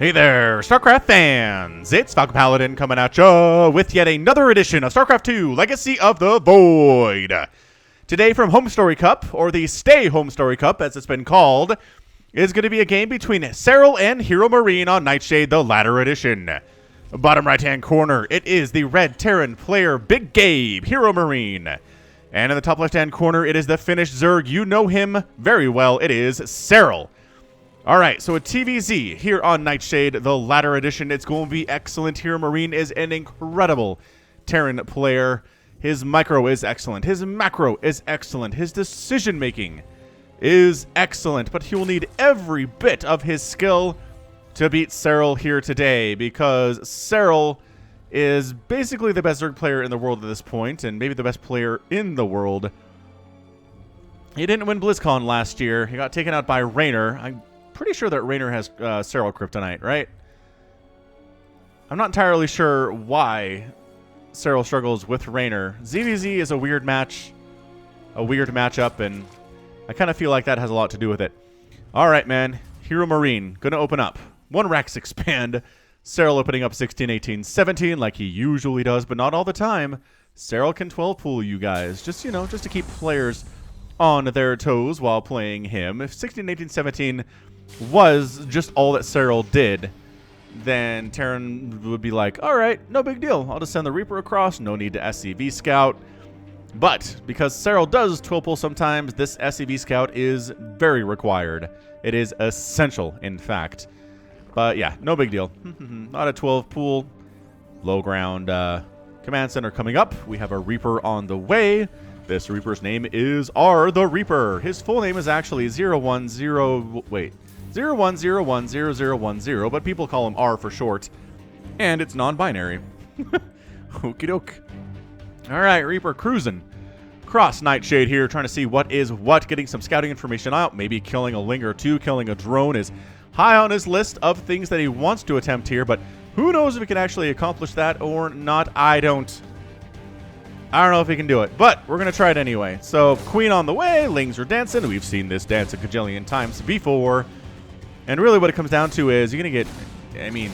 Hey there, StarCraft fans! It's Falcon Paladin coming at ya with yet another edition of StarCraft 2 Legacy of the Void. Today from HeroMarine Cup, or the StayHomestory Cup as it's been called, is going to be a game between Serral and HeroMarine on Nightshade, the latter edition. Bottom right-hand corner, it is the Red Terran player Big Gabe, HeroMarine. And in the top left-hand corner, it is the Finnish Zerg. You know him very well. It is Serral. Alright, so a TVZ here on Nightshade, the latter edition. It's going to be excellent. HeroMarine is an incredible Terran player. His micro is excellent. His macro is excellent. His decision-making is excellent. But he will need every bit of his skill to beat Serral here today, because Serral is basically the best Zerg player in the world at this point, and maybe the best player in the world. He didn't win BlizzCon last year. He got taken out by Raynor. I'm pretty sure that Raynor has Serral Kryptonite, right? I'm not entirely sure why Serral struggles with Raynor. ZVZ is a weird match, a weird matchup, and I kind of feel like that has a lot to do with it. All right, man. HeroMarine gonna open up. 1 Rax expand. Serral opening up 16, 18, 17 like he usually does, but not all the time. Serral can 12 pool you guys, just, you know, just to keep players on their toes while playing him. If 16, 18, 17 was just all that Serral did, then Terran would be like, all right, no big deal. I'll just send the Reaper across. No need to SCV scout. But because Serral does 12 pull sometimes, this SCV scout is very required. It is essential, in fact. But yeah, no big deal. Not a 12 pool. Low ground command center coming up. We have a Reaper on the way. This Reaper's name is R the Reaper. His full name is actually 01010010, but people call him R for short. And it's non-binary. Okie doke. Alright, Reaper cruising. Cross Nightshade here, trying to see what is what, getting some scouting information out, maybe killing a Ling or two, killing a drone is high on his list of things that he wants to attempt here, but who knows if he can actually accomplish that or not. I don't know if he can do it, but we're going to try it anyway. So, Queen on the way, Lings are dancing. We've seen this dance a gajillion times before. And really what it comes down to is you're going to get, I mean,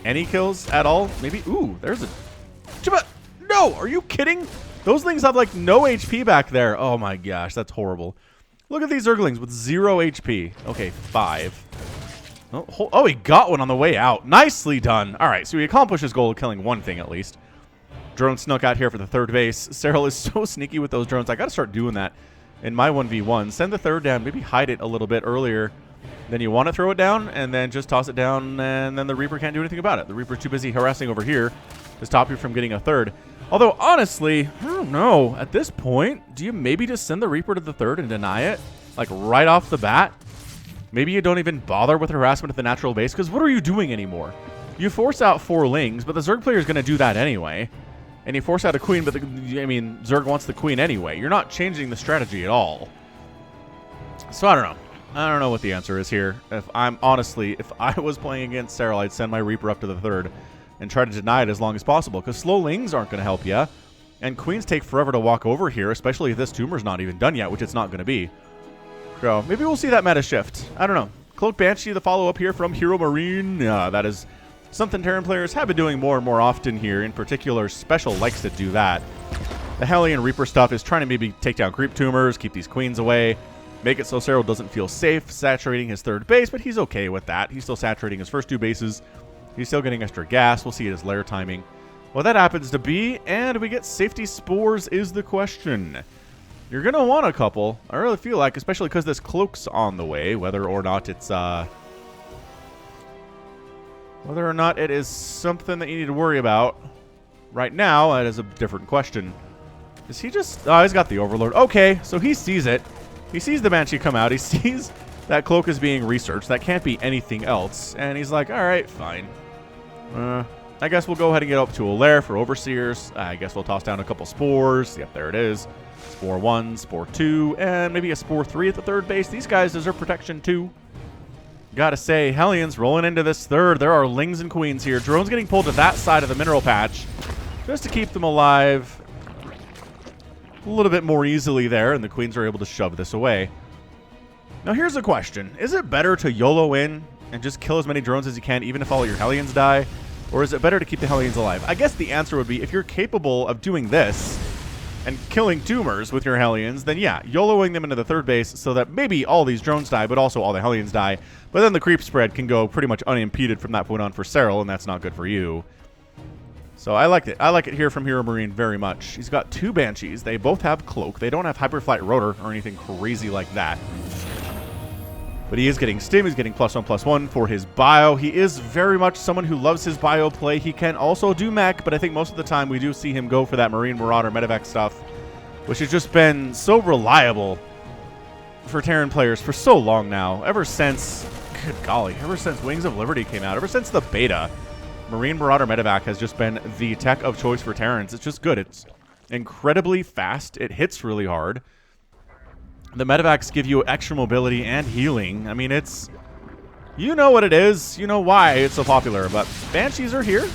any kills at all? Maybe, ooh, there's a... No, are you kidding? Those things have like no HP back there. Oh my gosh, that's horrible. Look at these Zerglings with 0 HP. Okay, 5. Oh, he got one on the way out. Nicely done. All right, so he accomplished his goal of killing one thing at least. Drone snuck out here for the third base. Serral is so sneaky with those drones. I got to start doing that in my 1v1. Send the third down. Maybe hide it a little bit earlier than you want to throw it down, and then just toss it down, and then the Reaper can't do anything about it. The Reaper's too busy harassing over here to stop you from getting a third. Although, honestly, I don't know. At this point, do you maybe just send the Reaper to the third and deny it? Like, right off the bat? Maybe you don't even bother with harassment at the natural base, because what are you doing anymore? You force out 4 Lings, but the Zerg player is going to do that anyway. And you force out a Queen, but, Zerg wants the Queen anyway. You're not changing the strategy at all. So, I don't know. I don't know what the answer is here. If I was playing against Serral, I'd send my Reaper up to the third and try to deny it as long as possible, because slow Lings aren't going to help you, and Queens take forever to walk over here, especially if this tumor's not even done yet, which it's not going to be. So maybe we'll see that meta shift. I don't know. Cloak Banshee, the follow-up here from HeroMarine. That is something Terran players have been doing more and more often here. In particular, Special likes to do that. The Hellion Reaper stuff is trying to maybe take down creep tumors, keep these Queens away, make it so Serral doesn't feel safe saturating his third base, but he's okay with that. He's still saturating his first 2 bases. He's still getting extra gas. We'll see his lair timing. Well, that happens to be, and we get safety spores is the question. You're going to want a couple, I really feel like, especially because this cloak's on the way, whether or not it's, whether or not it is something that you need to worry about. Right now, that is a different question. Is he just, oh, he's got the Overlord. Okay, so he sees it. He sees the Banshee come out. He sees that cloak is being researched. That can't be anything else. And he's like, all right, fine. I guess we'll go ahead and get up to a lair for Overseers. I guess we'll toss down a couple spores. Yep, there it is. Spore 1, Spore 2, and maybe a Spore 3 at the third base. These guys deserve protection too. Gotta say, Hellions rolling into this third. There are Lings and Queens here. Drones getting pulled to that side of the mineral patch just to keep them alive a little bit more easily there, and the Queens are able to shove this away. Now here's a question. Is it better to YOLO in and just kill as many drones as you can, even if all your Hellions die? Or is it better to keep the Hellions alive? I guess the answer would be, if you're capable of doing this and killing Doomers with your Hellions, then yeah, YOLOing them into the third base so that maybe all these drones die, but also all the Hellions die. But then the creep spread can go pretty much unimpeded from that point on for Serral, and that's not good for you. So I liked it. I like it here from HeroMarine very much. He's got 2 Banshees. They both have Cloak. They don't have Hyperflight Rotor or anything crazy like that. But he is getting Stim. He's getting +1/+1 for his bio. He is very much someone who loves his bio play. He can also do mech, but I think most of the time we do see him go for that Marine Marauder medevac stuff, which has just been so reliable for Terran players for so long now. Ever since, good golly, ever since Wings of Liberty came out, ever since the beta, Marine Marauder medevac has just been the tech of choice for Terrans. It's just good. It's incredibly fast. It hits really hard. The medevacs give you extra mobility and healing. I mean, it's... You know what it is. You know why it's so popular. But Banshees are here.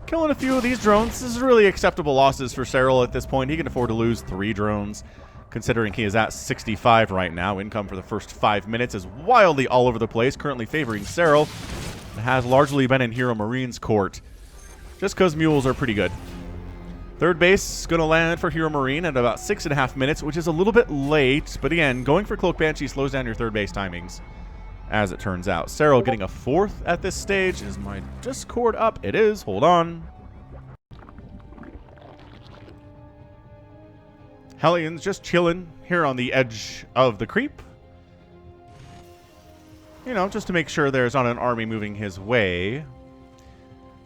Killing a few of these drones. This is really acceptable losses for Serral at this point. He can afford to lose 3 drones, considering he is at 65 right now. Income for the first 5 minutes is wildly all over the place, currently favoring Serral. It has largely been in HeroMarine's court, just because mules are pretty good. Third base is going to land for HeroMarine at about 6.5 minutes, which is a little bit late. But again, going for Cloak Banshee slows down your third base timings, as it turns out. Serral getting a 4th at this stage. Is my Discord up? It is. Hold on. Hellions just chilling here on the edge of the creep. You know, just to make sure there's not an army moving his way.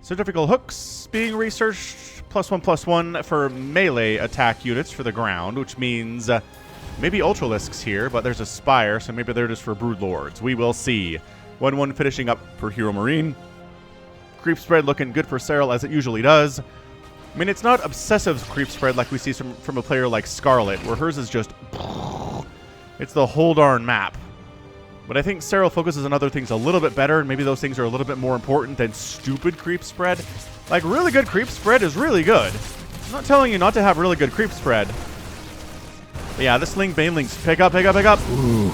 Centrifugal hooks being researched. +1/+1 for melee attack units for the ground, which means maybe Ultralisks here, but there's a Spire, so maybe they're just for Broodlords. We will see. 1-1 finishing up for HeroMarine. Creep spread looking good for Serral, as it usually does. I mean, it's not obsessive creep spread like we see from a player like Scarlet, where hers is just... It's the whole darn map. But I think Serral focuses on other things a little bit better, and maybe those things are a little bit more important than stupid creep spread. Like, really good creep spread is really good. I'm not telling you not to have really good creep spread. But yeah, this Ling Banelings, pick up. Ooh.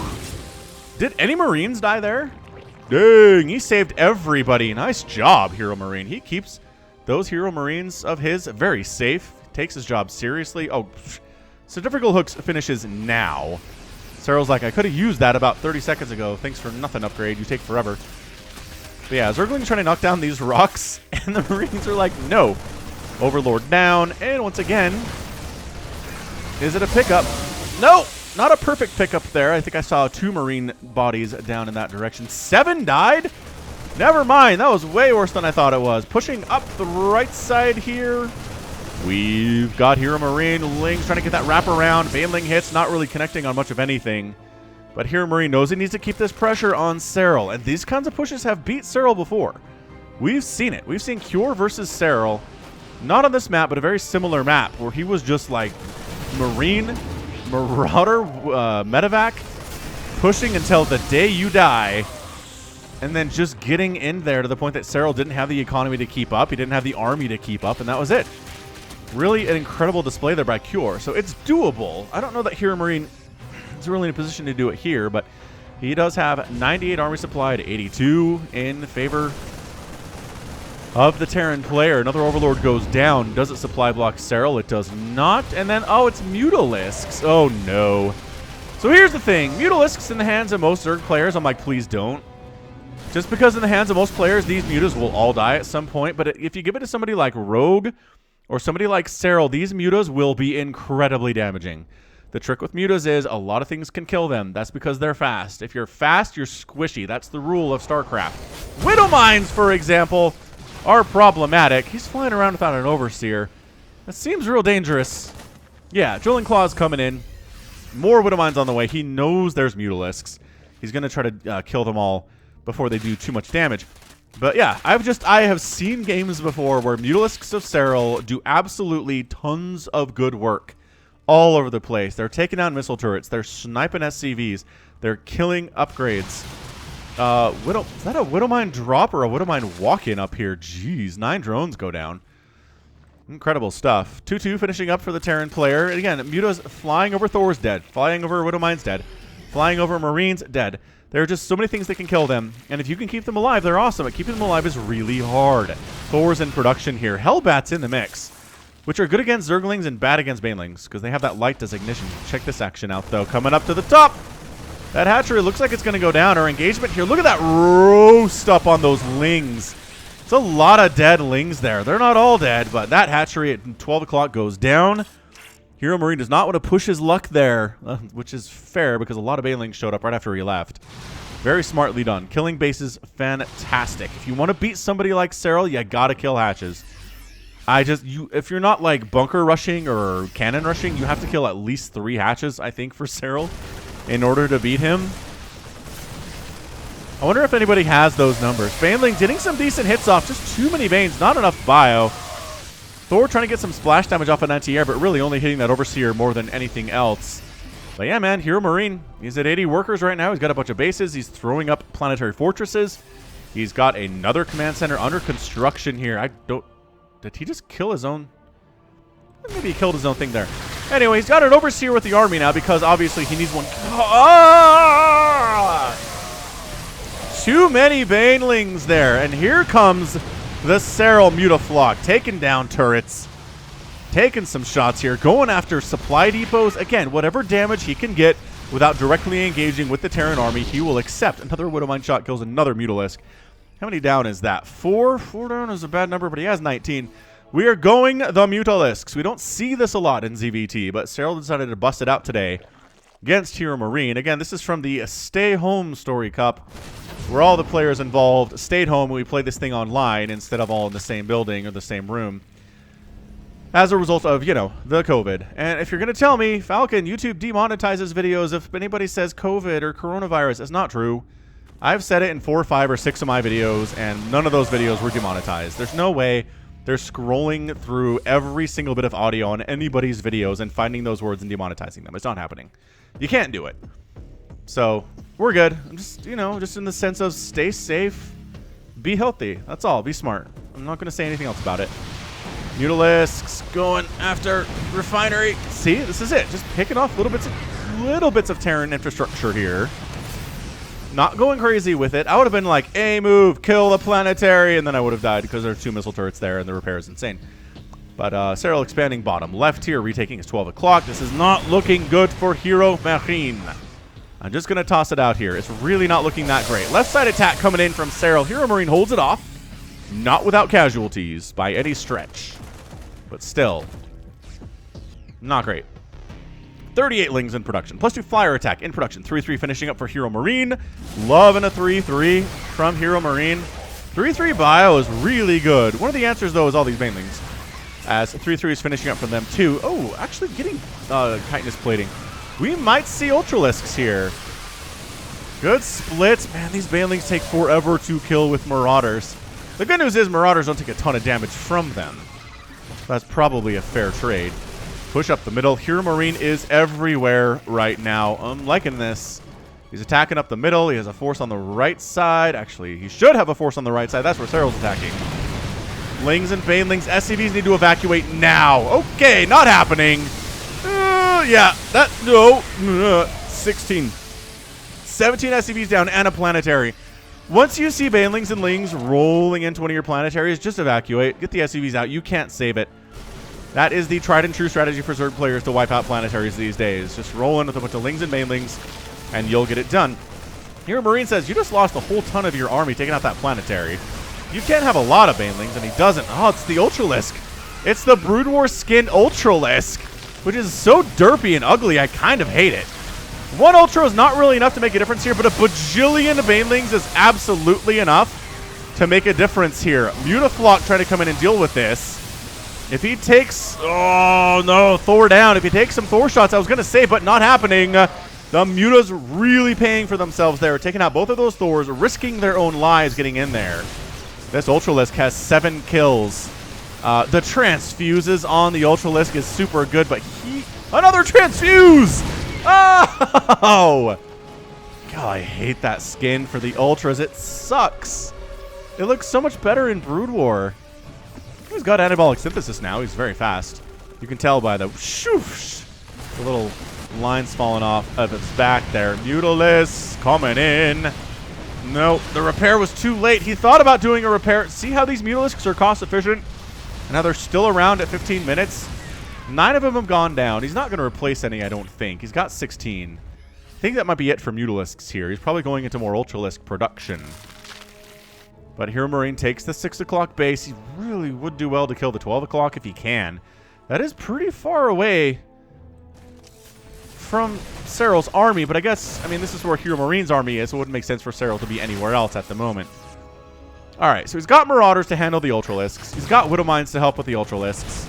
Did any Marines die there? Dang, he saved everybody. Nice job, HeroMarine. He keeps those HeroMarines of his very safe. Takes his job seriously. Oh, Centrifugal Hooks finishes now. Serral's like, I could have used that about 30 seconds ago. Thanks for nothing, upgrade. You take forever. But yeah, Zergling's trying to knock down these rocks, and the Marines are like, no. Overlord down, and once again, is it a pickup? No, not a perfect pickup there. I think I saw 2 Marine bodies down in that direction. 7 died? Never mind, that was way worse than I thought it was. Pushing up the right side here. We've got HeroMarine. Ling's trying to get that wrap around. Baneling hits, not really connecting on much of anything. But HeroMarine knows he needs to keep this pressure on Serral. And these kinds of pushes have beat Serral before. We've seen it. We've seen Cure versus Serral. Not on this map, but a very similar map where he was just like Marine, Marauder, medevac, pushing until the day you die. And then just getting in there to the point that Serral didn't have the economy to keep up. He didn't have the army to keep up, and that was it. Really an incredible display there by Cure. So it's doable. I don't know that HeroMarine is really in a position to do it here, but he does have 98 army supply to 82 in favor of the Terran player. Another Overlord goes down. Does it supply block Serral? It does not. And then, oh, it's Mutalisks. Oh, no. So here's the thing. Mutalisks in the hands of most Zerg players, I'm like, please don't. Just because in the hands of most players, these mutas will all die at some point. But if you give it to somebody like Rogue or somebody like Serral, these mutas will be incredibly damaging. The trick with mutas is a lot of things can kill them. That's because they're fast. If you're fast, you're squishy. That's the rule of StarCraft. Widow Mines, for example, are problematic. He's flying around without an Overseer. That seems real dangerous. Yeah, Drilling Claw's coming in. More Widow Mines on the way. He knows there's Mutalisks. He's going to try to kill them all before they do too much damage. But yeah, I have seen games before where Mutalisks of Serral do absolutely tons of good work all over the place. They're taking down missile turrets. They're sniping SCVs. They're killing upgrades. Is that a Widow Mine drop or a Widow Mine walk-in up here? Jeez, 9 drones go down. Incredible stuff. 2-2 finishing up for the Terran player. And again, Muta's flying over Thor's dead. Flying over Widow Mine's dead. Flying over Marine's dead. There are just so many things that can kill them, and if you can keep them alive, they're awesome. But keeping them alive is really hard. Thor's in production here. Hellbat's in the mix, which are good against Zerglings and bad against Banelings, because they have that light designation. Check this action out, though. Coming up to the top. That hatchery looks like it's going to go down. Our engagement here. Look at that roast up on those lings. It's a lot of dead lings there. They're not all dead, but that hatchery at 12 o'clock goes down. HeroMarine does not want to push his luck there, which is fair because a lot of Banelings showed up right after he left. Very smartly done. Killing bases, fantastic. If you want to beat somebody like Serral, you got to kill hatches. If you're not like bunker rushing or cannon rushing, you have to kill at least 3 hatches, I think, for Serral in order to beat him. I wonder if anybody has those numbers. Banelings getting some decent hits off. Just too many Banes, not enough bio. Thor trying to get some splash damage off an anti-air, but really only hitting that Overseer more than anything else. But yeah, man, HeroMarine, he's at 80 workers right now. He's got a bunch of bases. He's throwing up planetary fortresses. He's got another command center under construction here. Did he just kill his own? Maybe he killed his own thing there. Anyway, he's got an Overseer with the army now because obviously he needs one. Too many Banelings there. And here comes the Serral Mutaflock, taking down turrets, taking some shots here, going after supply depots. Again, whatever damage he can get without directly engaging with the Terran army, he will accept. Another Widowmine shot kills another Mutalisk. How many down is that? 4? 4 down is a bad number, but he has 19. We are going the Mutalisks. We don't see this a lot in ZVT, but Serral decided to bust it out today against HeroMarine. Again, this is from the StayHomestory Cup, where all the players involved stayed home and we played this thing online instead of all in the same building or the same room as a result of, you know, the COVID. And if you're going to tell me, Falcon, YouTube demonetizes videos if anybody says COVID or coronavirus, it's not true. I've said it in 4, 5, or 6 of my videos, and none of those videos were demonetized. There's no way they're scrolling through every single bit of audio on anybody's videos and finding those words and demonetizing them. It's not happening. You can't do it. So we're good. I'm just, you know, just in the sense of stay safe, be healthy. That's all. Be smart. I'm not going to say anything else about it. Mutalisks going after refinery. See, this is it. Just picking off little bits of Terran infrastructure here. Not going crazy with it. I would have been like, A move, kill the planetary, and then I would have died because there are 2 missile turrets there and the repair is insane. But Serral expanding bottom left here, retaking his 12 o'clock. This is not looking good for HeroMarine. I'm just going to toss it out here. It's really not looking that great. Left side attack coming in from Serral. HeroMarine holds it off. Not without casualties by any stretch. But still, not great. 38 lings in production. +2 flyer attack in production. 3-3 finishing up for HeroMarine. Loving a 3-3 from HeroMarine. 3-3 bio is really good. One of the answers, though, is all these Banelings. As 3-3 is finishing up from them, too. Oh, actually getting chitinous plating. We might see Ultralisks here. Good splits. Man, these Banelings take forever to kill with Marauders. The good news is Marauders don't take a ton of damage from them. That's probably a fair trade. Push up the middle. HeroMarine is everywhere right now. I'm liking this. He's attacking up the middle. He has a force on the right side. Actually, he should have a force on the right side. That's where Serral's attacking. Lings and Banelings. SCVs need to evacuate now. Okay, not happening. Yeah, that, no. 16. 17 SCVs down and a planetary. Once you see Banelings and Lings rolling into one of your planetaries, just evacuate. Get the SCVs out. You can't save it. That is the tried and true strategy for Zerg players to wipe out planetaries these days. Just roll in with a bunch of Lings and Banelings, and you'll get it done. HeroMarine says, you just lost a whole ton of your army taking out that planetary. You can't have a lot of Banelings, and he doesn't. Oh, it's the Ultralisk. It's the Brood War skinned Ultralisk, which is so derpy and ugly, I kind of hate it. One Ultra is not really enough to make a difference here, but a bajillion Banelings is absolutely enough to make a difference here. Mutaflock trying to come in and deal with this. If he takes... Oh, no. Thor down. If he takes some Thor shots, I was going to say, but not happening. The Muta's really paying for themselves there. Taking out both of those Thors, risking their own lives getting in there. This Ultralisk has 7 kills. The transfuses on the Ultralisk is super good, but he... Another transfuse! Oh! God, I hate that skin for the Ultras. It sucks. It looks so much better in Brood War. He's got anabolic synthesis now. He's very fast. You can tell by the shoosh, the little Line's falling off of its back there. Mutalisk coming in. No, the repair was too late. He thought about doing a repair. See how these Mutalisks are cost efficient? And how they're still around at 15 minutes? 9 of them have gone down. He's not going to replace any, I don't think. He's got 16. I think that might be it for Mutalisks here. He's probably going into more Ultralisk production. But HeroMarine takes the 6 o'clock base. He really would do well to kill the 12 o'clock if he can. That is pretty far away from Serral's army, but I guess, I mean, this is where HeroMarine's army is, so it wouldn't make sense for Serral to be anywhere else at the moment. Alright, so he's got Marauders to handle the Ultralisks. He's got Widowmines to help with the Ultralisks.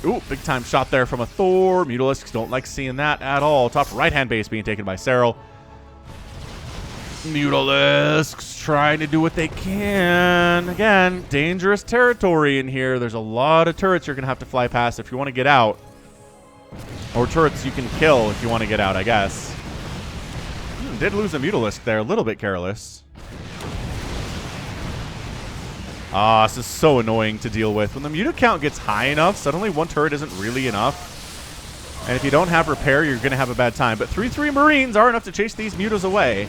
Ooh, big time shot there from a Thor. Mutalisks don't like seeing that at all. Top right-hand base being taken by Serral. Mutalisks trying to do what they can. Again, dangerous territory in here. There's a lot of turrets you're going to have to fly past if you want to get out. Or turrets you can kill if you want to get out, I guess. Did lose a Mutalisk there. A little bit careless. Ah, this is so annoying to deal with. When the Muta count gets high enough, suddenly one turret isn't really enough. And if you don't have repair, you're going to have a bad time. But 3/3 Marines are enough to chase these Mutas away.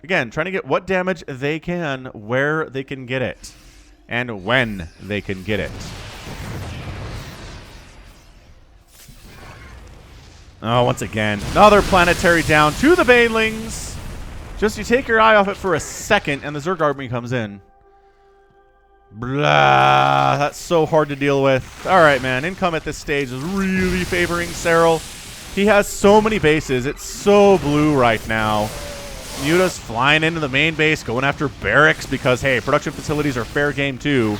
Again, trying to get what damage they can, where they can get it, and when they can get it. Oh, once again, another planetary down to the Banelings. Just you take your eye off it for a second, and the Zerg army comes in. Blah, that's so hard to deal with. All right, man, income at this stage is really favoring Serral. He has so many bases. It's so blue right now. Muta's flying into the main base, going after barracks because, hey, production facilities are fair game too.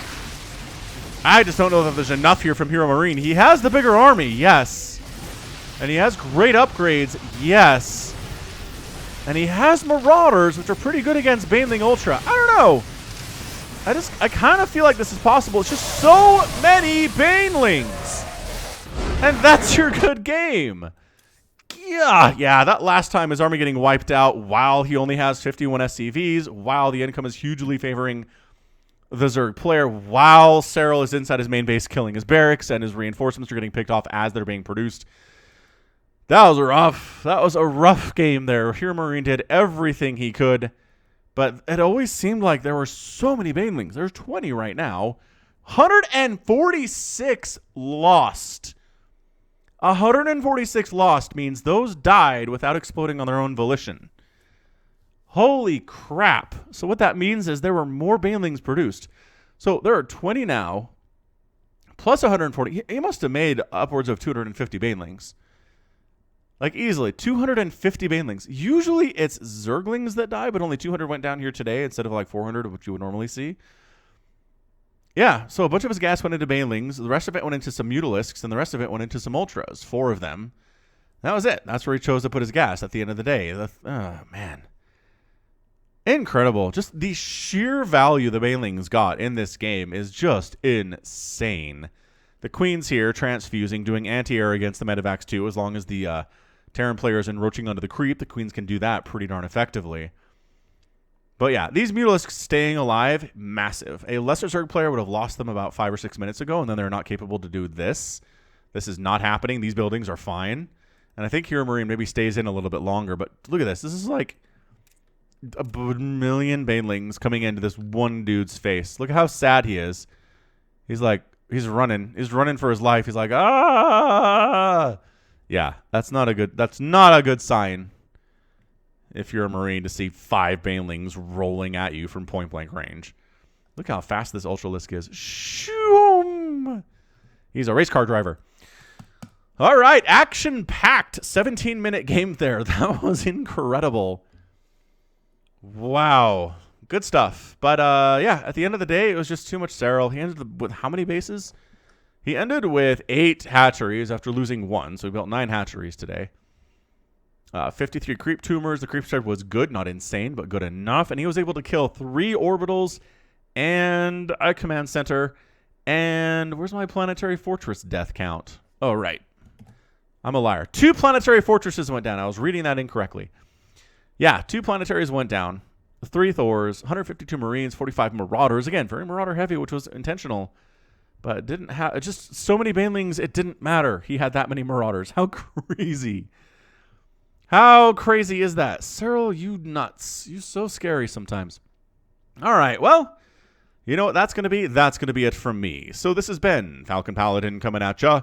I just don't know that there's enough here from HeroMarine. He has the bigger army, yes. And he has great upgrades, yes. And he has Marauders, which are pretty good against Baneling Ultra. I don't know. I kind of feel like this is possible. It's just so many Banelings. And that's your good game. Yeah, that last time his army getting wiped out while he only has 51 SCVs, while the income is hugely favoring the Zerg player, while Serral is inside his main base killing his barracks and his reinforcements are getting picked off as they're being produced. That was rough. That was a rough game there. HeroMarine did everything he could, but it always seemed like there were so many Banelings. There's 20 right now. 146 lost. 146 lost means those died without exploding on their own volition. Holy crap. So what that means is there were more Banelings produced. So there are 20 now, plus 140. He must have made upwards of 250 Banelings. Like easily, 250 Banelings. Usually it's Zerglings that die, but only 200 went down here today instead of like 400, which you would normally see. Yeah, so a bunch of his gas went into Banelings. The rest of it went into some Mutalisks, and the rest of it went into some Ultras. 4 of them. That was it. That's where he chose to put his gas at the end of the day. Oh, man. Incredible. Just the sheer value the Banelings got in this game is just insane. The Queen's here, transfusing, doing anti-air against the Medivacs too, as long as the Terran players encroaching onto the creep. The Queens can do that pretty darn effectively. But yeah, these Mutalisks staying alive, massive. A lesser Zerg player would have lost them about 5 or 6 minutes ago, and then they're not capable to do this. This is not happening. These buildings are fine. And I think HeroMarine maybe stays in a little bit longer, but look at this. This is like a million Banelings coming into this one dude's face. Look at how sad he is. He's like, he's running. He's running for his life. He's like, ah! Yeah, that's not a good sign. If you're a Marine to see 5 Banelings rolling at you from point-blank range. Look how fast this Ultralisk is. Shoom! He's a race car driver. All right, action-packed 17-minute game there. That was incredible. Wow. Good stuff. But, yeah, at the end of the day, it was just too much Serral. He ended with how many bases? He ended with 8 hatcheries after losing 1, so he built 9 hatcheries today. 53 creep tumors. The creep strike was good, not insane, but good enough. And he was able to kill 3 orbitals and a command center. And where's my planetary fortress death count? Oh, right. I'm a liar. 2 planetary fortresses went down. I was reading that incorrectly. Yeah, 2 planetaries went down. 3 Thors, 152 Marines, 45 Marauders. Again, very Marauder heavy, which was intentional. But it didn't have just so many banelings. It didn't matter. He had that many Marauders. How crazy! How crazy is that, Serral? You nuts! You so scary sometimes. All right, well, you know what that's gonna be. That's gonna be it from me. So this has been Falcon Paladin coming at ya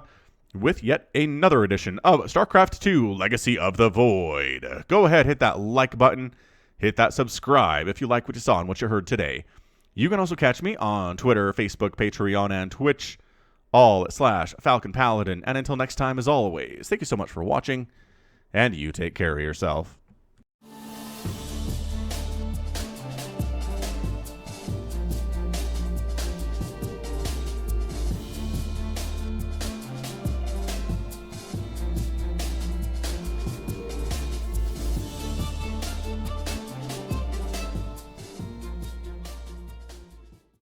with yet another edition of StarCraft 2: Legacy of the Void. Go ahead, hit that like button, hit that subscribe if you like what you saw and what you heard today. You can also catch me on Twitter, Facebook, Patreon, and Twitch, all / Falcon Paladin. And until next time, as always, thank you so much for watching, and you take care of yourself.